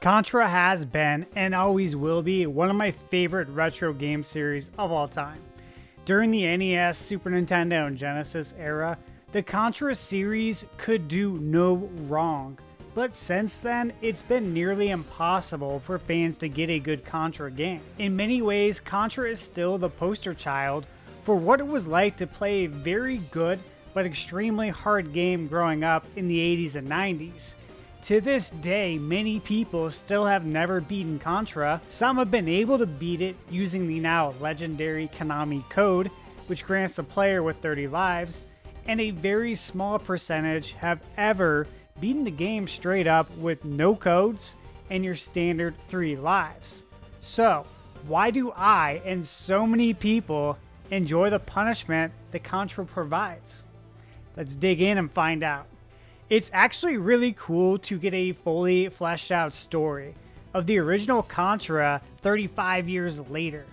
Contra has been, and always will be, one of my favorite retro game series of all time. During the NES, Super Nintendo, and Genesis era, the Contra series could do no wrong. But since then, it's been nearly impossible for fans to get a good Contra game. In many ways, Contra is still the poster child for what it was like to play a very good but extremely hard game growing up in the 80s and 90s. To this day, many people still have never beaten Contra. Some have been able to beat it using the now legendary Konami code, which grants the player with 30 lives, and a very small percentage have ever beaten the game straight up with no codes and your standard 3 lives. So, why do I and so many people enjoy the punishment that Contra provides? Let's dig in and find out. It's actually really cool to get a fully fleshed out story of the original Contra 35 years later.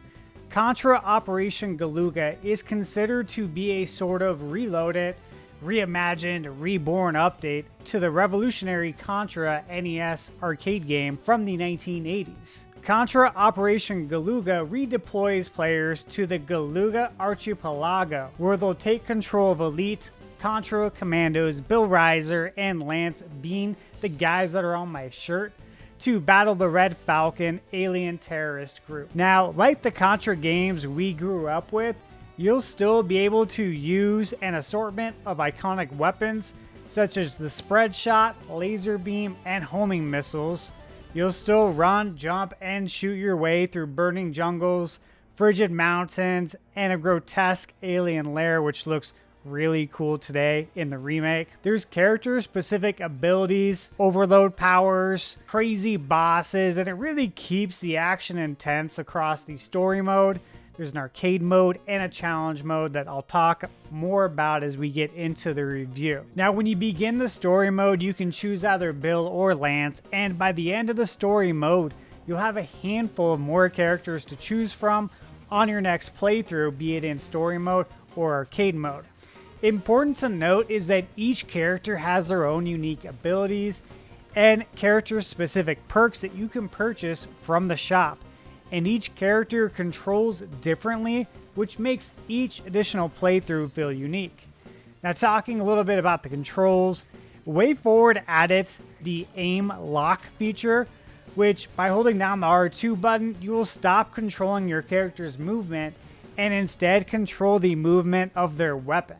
Contra Operation Galuga is considered to be a sort of reloaded, reimagined, reborn update to the revolutionary Contra NES arcade game from the 1980s. Contra Operation Galuga redeploys players to the Galuga Archipelago, where they'll take control of elite Contra Commandos Bill Riser and Lance Bean, the guys that are on my shirt, to battle the Red Falcon alien terrorist group. Now, like the Contra games we grew up with, you'll still be able to use an assortment of iconic weapons such as the spread shot, laser beam, and homing missiles. You'll still run, jump, and shoot your way through burning jungles, frigid mountains, and a grotesque alien lair which looks really cool today in the remake. There's character-specific abilities, overload powers, crazy bosses, and it really keeps the action intense across the story mode. There's an arcade mode and a challenge mode that I'll talk more about as we get into the review. Now, when you begin the story mode, you can choose either Bill or Lance, and by the end of the story mode, you'll have a handful of more characters to choose from on your next playthrough, be it in story mode or arcade mode. Important to note is that each character has their own unique abilities and character-specific perks that you can purchase from the shop, and each character controls differently, which makes each additional playthrough feel unique. Now, talking a little bit about the controls, WayForward added the aim lock feature, which by holding down the R2 button, you will stop controlling your character's movement and instead control the movement of their weapon.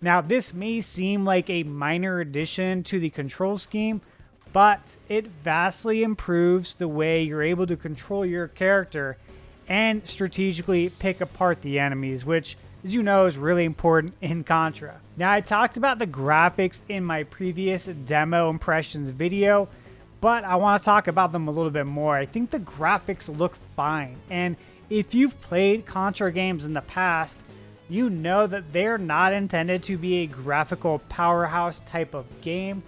Now, this may seem like a minor addition to the control scheme, but it vastly improves the way you're able to control your character and strategically pick apart the enemies, which, as you know, is really important in Contra. Now, I talked about the graphics in my previous demo impressions video, but I want to talk about them a little bit more. I think the graphics look fine, and if you've played Contra games in the past, you know that they're not intended to be a graphical powerhouse type of game.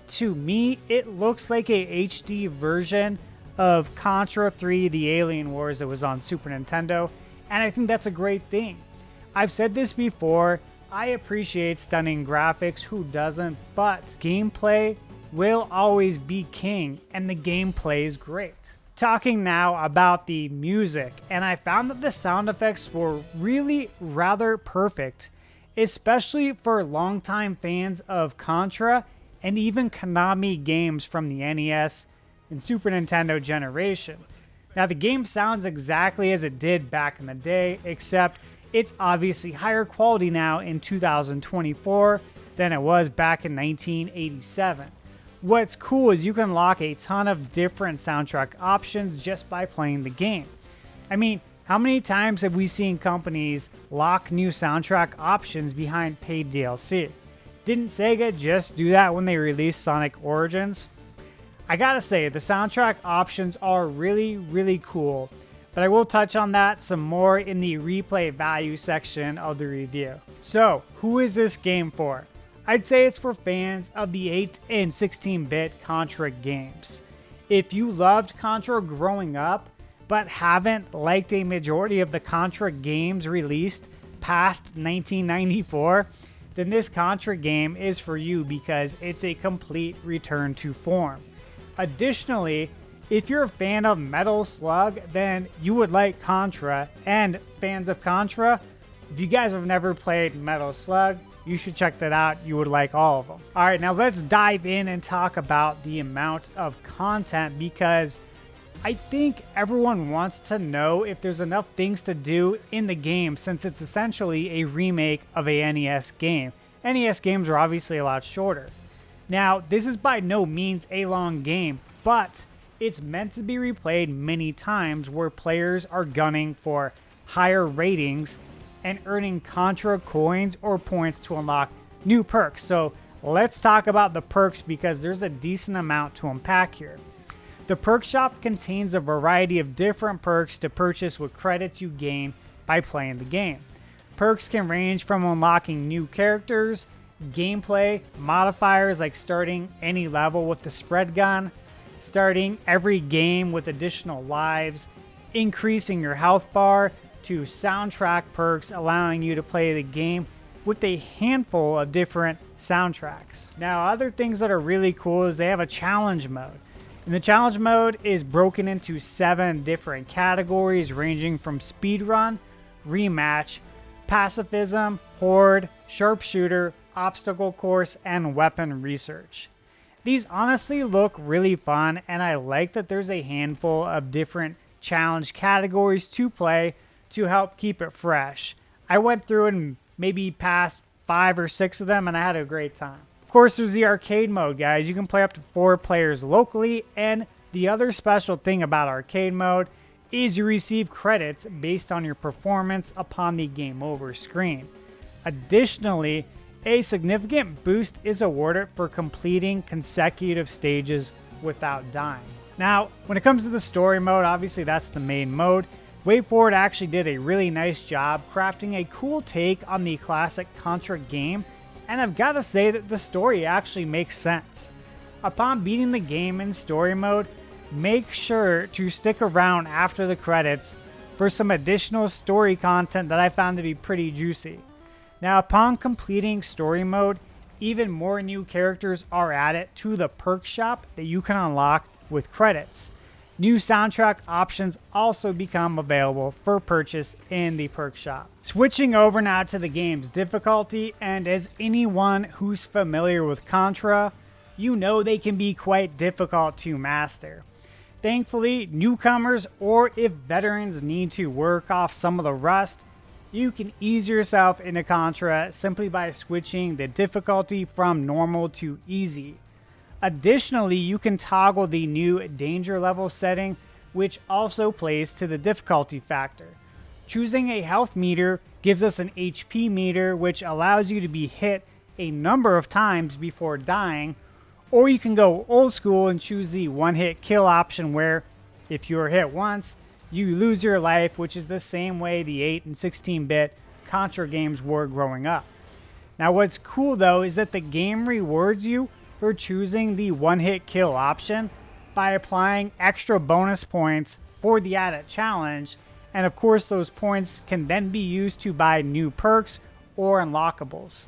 To me, it looks like a HD version of Contra 3 The Alien Wars that was on Super Nintendo, and I think that's a great thing. I've said this before, I appreciate stunning graphics, who doesn't, but gameplay will always be king, and the gameplay is great. Talking now about the music, and I found that the sound effects were really rather perfect, especially for longtime fans of Contra and even Konami games from the NES and Super Nintendo generation. Now, the game sounds exactly as it did back in the day, except it's obviously higher quality now in 2024 than it was back in 1987. What's cool is you can unlock a ton of different soundtrack options just by playing the game. I mean, how many times have we seen companies lock new soundtrack options behind paid DLC? Didn't Sega just do that when they released Sonic Origins? I gotta say, the soundtrack options are really, really cool, but I will touch on that some more in the replay value section of the review. So, who is this game for? I'd say it's for fans of the 8 and 16-bit Contra games. If you loved Contra growing up, but haven't liked a majority of the Contra games released past 1994, then this Contra game is for you because it's a complete return to form. Additionally, If you're a fan of Metal Slug, then you would like Contra, and fans of Contra, if you guys have never played Metal Slug, you should check that out. You would like all of them. All right, now let's dive in and talk about the amount of content, because I think everyone wants to know if there's enough things to do in the game, since it's essentially a remake of a NES game. NES games are obviously a lot shorter. Now, this is by no means a long game, but it's meant to be replayed many times, where players are gunning for higher ratings and earning Contra coins or points to unlock new perks. So let's talk about the perks, because there's a decent amount to unpack here. The perk shop contains a variety of different perks to purchase with credits you gain by playing the game. Perks can range from unlocking new characters, gameplay, modifiers like starting any level with the spread gun, starting every game with additional lives, increasing your health bar, to soundtrack perks allowing you to play the game with a handful of different soundtracks. Now, other things that are really cool is they have a challenge mode. And the challenge mode is broken into 7 different categories, ranging from speedrun, rematch, pacifism, horde, sharpshooter, obstacle course, and weapon research. These honestly look really fun, and I like that there's a handful of different challenge categories to play to help keep it fresh. I went through and maybe passed 5 or 6 of them, and I had a great time. Of course, there's the arcade mode, guys. You can play up to 4 players locally, and the other special thing about arcade mode is you receive credits based on your performance upon the game over screen. Additionally, a significant boost is awarded for completing consecutive stages without dying. Now, when it comes to the story mode, obviously that's the main mode. WayForward actually did a really nice job crafting a cool take on the classic Contra game, and I've got to say that the story actually makes sense. Upon beating the game in story mode, make sure to stick around after the credits for some additional story content that I found to be pretty juicy. Now, upon completing story mode, even more new characters are added to the perk shop that you can unlock with credits. New soundtrack options also become available for purchase in the perk shop. Switching over now to the game's difficulty, and as anyone who's familiar with Contra, you know they can be quite difficult to master. Thankfully, newcomers or if veterans need to work off some of the rust, you can ease yourself into Contra simply by switching the difficulty from normal to easy. Additionally, you can toggle the new danger level setting, which also plays to the difficulty factor. Choosing a health meter gives us an HP meter, which allows you to be hit a number of times before dying, or you can go old school and choose the one-hit kill option, where if you are hit once, you lose your life, which is the same way the 8 and 16-bit Contra games were growing up. Now, what's cool though is that the game rewards you for choosing the one-hit kill option by applying extra bonus points for the added challenge, and of course those points can then be used to buy new perks or unlockables.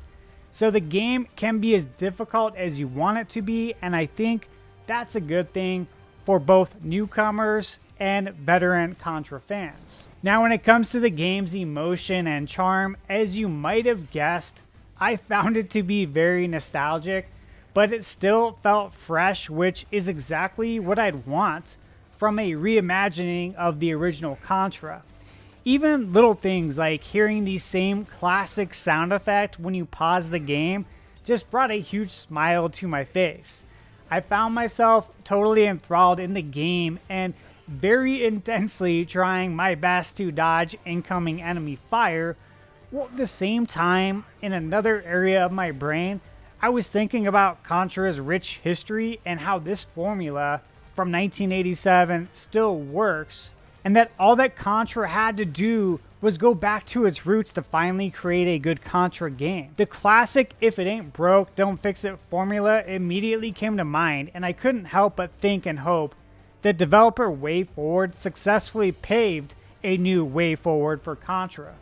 So the game can be as difficult as you want it to be, and I think that's a good thing for both newcomers and veteran Contra fans. Now, when it comes to the game's emotion and charm, as you might have guessed, I found it to be very nostalgic, but it still felt fresh, which is exactly what I'd want from a reimagining of the original Contra. Even little things like hearing the same classic sound effect when you pause the game just brought a huge smile to my face. I found myself totally enthralled in the game and very intensely trying my best to dodge incoming enemy fire, while at the same time, in another area of my brain, I was thinking about Contra's rich history and how this formula from 1987 still works, and that all that Contra had to do was go back to its roots to finally create a good Contra game. The classic "if it ain't broke, don't fix it" formula immediately came to mind, and I couldn't help but think and hope that developer WayForward successfully paved a new way forward for Contra.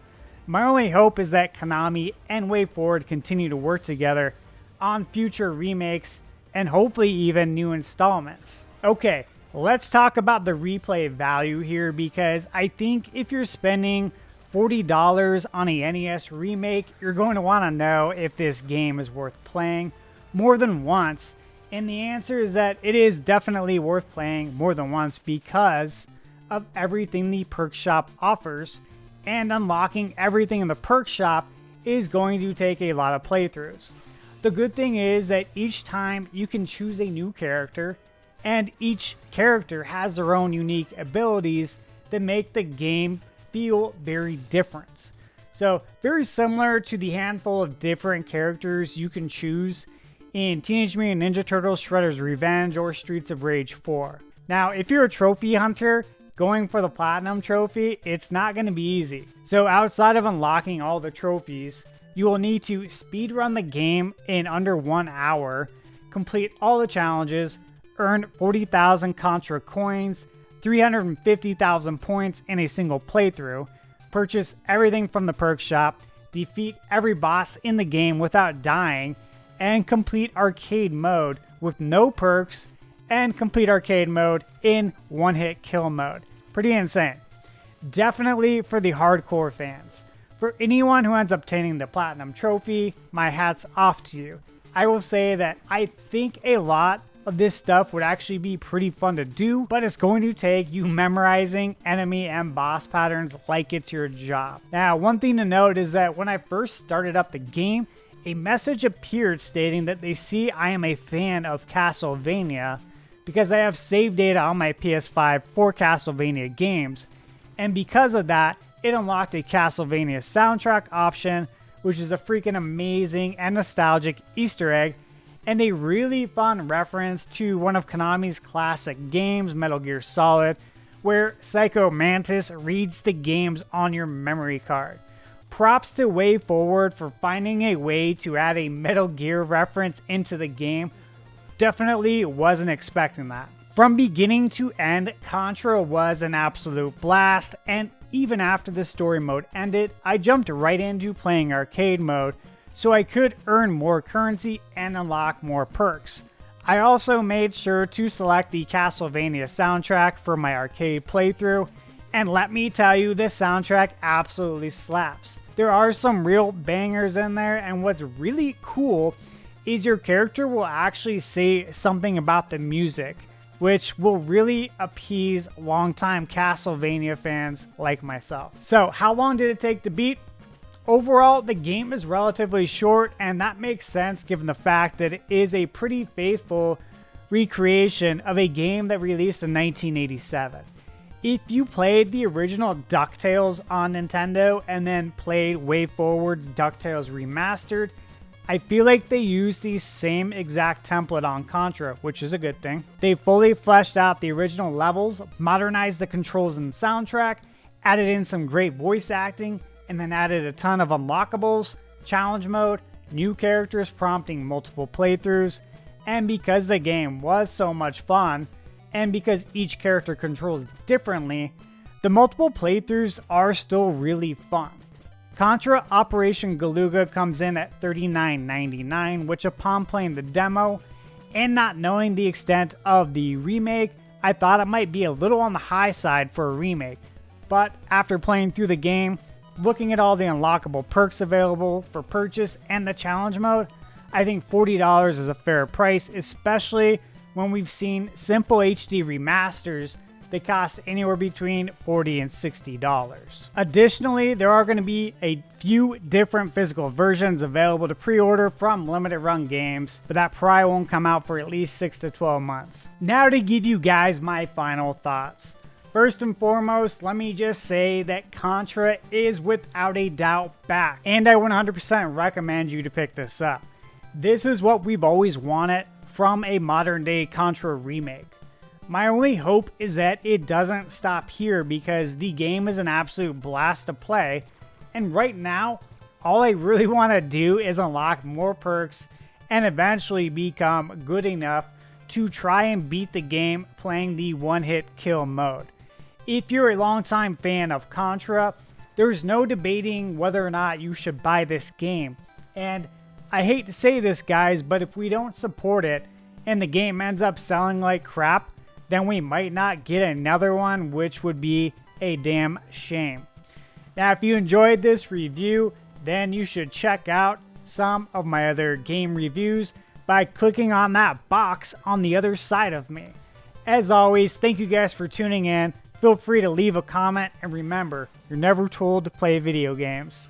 My only hope is that Konami and WayForward continue to work together on future remakes and hopefully even new installments. Okay, Let's talk about the replay value here, because I think if you're spending $40 on a NES remake, you're going to want to know if this game is worth playing more than once. And the answer is that it is definitely worth playing more than once because of everything the perk shop offers, and unlocking everything in the perk shop is going to take a lot of playthroughs. The good thing is that each time you can choose a new character, and each character has their own unique abilities that make the game feel very different. So very similar to the handful of different characters you can choose in Teenage Mutant Ninja Turtles Shredder's Revenge or Streets of Rage 4. Now, if you're a trophy hunter, going for the Platinum Trophy, it's not going to be easy. So outside of unlocking all the trophies, you will need to speedrun the game in under 1 hour, complete all the challenges, earn 40,000 Contra coins, 350,000 points in a single playthrough, purchase everything from the perk shop, defeat every boss in the game without dying, and complete arcade mode with no perks, and complete arcade mode in one-hit kill mode. Pretty insane. Definitely for the hardcore fans. For anyone who ends up obtaining the Platinum Trophy, my hat's off to you. I will say that I think a lot of this stuff would actually be pretty fun to do, but it's going to take you memorizing enemy and boss patterns like it's your job. Now, one thing to note is that when I first started up the game, a message appeared stating that they see I am a fan of Castlevania because I have save data on my PS5 for Castlevania games, and because of that, it unlocked a Castlevania soundtrack option, which is a freaking amazing and nostalgic Easter egg, and a really fun reference to one of Konami's classic games, Metal Gear Solid, where Psycho Mantis reads the games on your memory card. Props to WayForward for finding a way to add a Metal Gear reference into the game. Definitely wasn't expecting that. From beginning to end, Contra was an absolute blast, and even after the story mode ended, I jumped right into playing arcade mode so I could earn more currency and unlock more perks. I also made sure to select the Castlevania soundtrack for my arcade playthrough, and let me tell you, this soundtrack absolutely slaps. There are some real bangers in there, and what's really cool is your character will actually say something about the music, which will really appease longtime Castlevania fans like myself. So, how long did it take to beat? Overall, the game is relatively short, and that makes sense given the fact that it is a pretty faithful recreation of a game that released in 1987. If you played the original DuckTales on Nintendo and then played WayForward's DuckTales Remastered, I feel like they used the same exact template on Contra, which is a good thing. They fully fleshed out the original levels, modernized the controls and soundtrack, added in some great voice acting, and then added a ton of unlockables, challenge mode, new characters prompting multiple playthroughs, and because the game was so much fun, and because each character controls differently, the multiple playthroughs are still really fun. Contra Operation Galuga comes in at $39.99, which upon playing the demo and not knowing the extent of the remake, I thought it might be a little on the high side for a remake. But after playing through the game, looking at all the unlockable perks available for purchase and the challenge mode, I think $40 is a fair price, especially when we've seen simple HD remasters that cost anywhere between $40 and $60. Additionally, there are going to be a few different physical versions available to pre-order from limited run games, but that probably won't come out for at least 6 to 12 months. Now to give you guys my final thoughts. First and foremost, let me just say that Contra is without a doubt back, and I 100% recommend you to pick this up. This is what we've always wanted from a modern day Contra remake. My only hope is that it doesn't stop here, because the game is an absolute blast to play, and right now, all I really want to do is unlock more perks and eventually become good enough to try and beat the game playing the one-hit kill mode. If you're a longtime fan of Contra, there's no debating whether or not you should buy this game, and I hate to say this, guys, but if we don't support it and the game ends up selling like crap, then we might not get another one, which would be a damn shame. Now, if you enjoyed this review, then you should check out some of my other game reviews by clicking on that box on the other side of me. As always, thank you guys for tuning in. Feel free to leave a comment, and remember, you're never told to play video games.